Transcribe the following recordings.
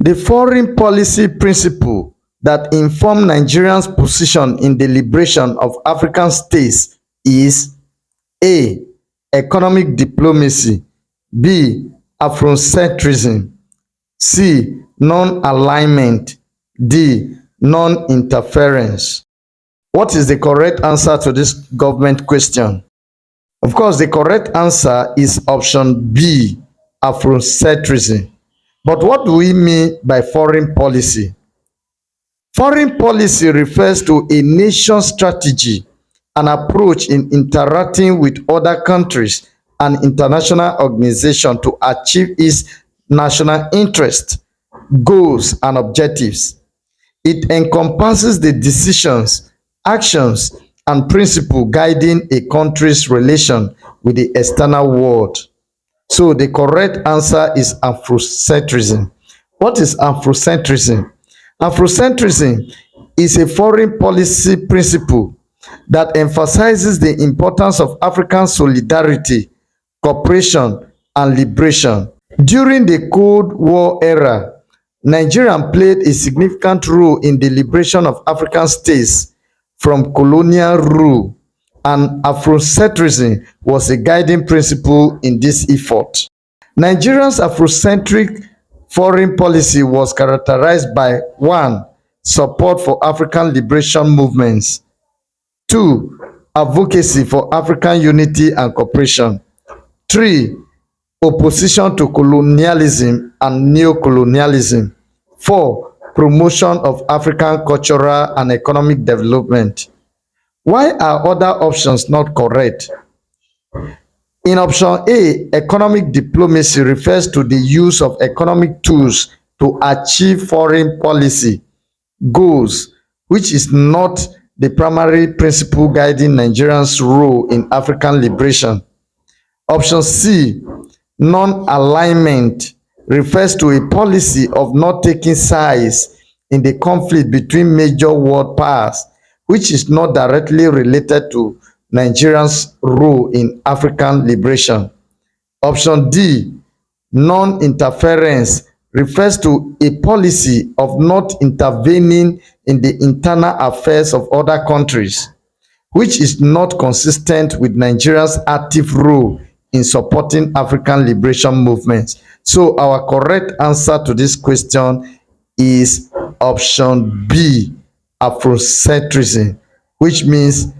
The foreign policy principle that inform Nigeria's position in the liberation of African states is A. Economic diplomacy, B. Afrocentrism, C. Non-alignment, D. Non-interference. What is the correct answer to this government question? Of course, the correct answer is option B, Afrocentrism. But what do we mean by foreign policy? Foreign policy refers to a nation's strategy and approach in interacting with other countries and international organizations to achieve its national interests, goals, and objectives. It encompasses the decisions, actions, and principles guiding a country's relation with the external world. So the correct answer is Afrocentrism. What is Afrocentrism? Afrocentrism is a foreign policy principle that emphasizes the importance of African solidarity, cooperation, and liberation. During the Cold War era, Nigeria played a significant role in the liberation of African states from colonial rule, and Afrocentrism was a guiding principle in this effort. Nigeria's Afrocentric foreign policy was characterized by 1. Support for African liberation movements, 2. Advocacy for African unity and cooperation, 3. Opposition to colonialism and neocolonialism, 4. Promotion of African cultural and economic development. Why are other options not correct? In option A, economic diplomacy refers to the use of economic tools to achieve foreign policy goals, which is not the primary principle guiding Nigeria's role in African liberation. Option C, non-alignment, refers to a policy of not taking sides in the conflict between major world powers, which is not directly related to Nigeria's role in African liberation. Option D, non-interference, refers to a policy of not intervening in the internal affairs of other countries, which is not consistent with Nigeria's active role in supporting African liberation movements. So our correct answer to this question is option B, Afrocentrism, which means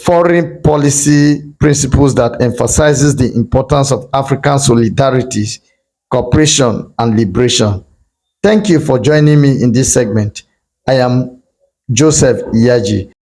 foreign policy principles that emphasizes the importance of African solidarity, cooperation, and liberation. Thank you for joining me in this segment. I am Joseph Iyaji.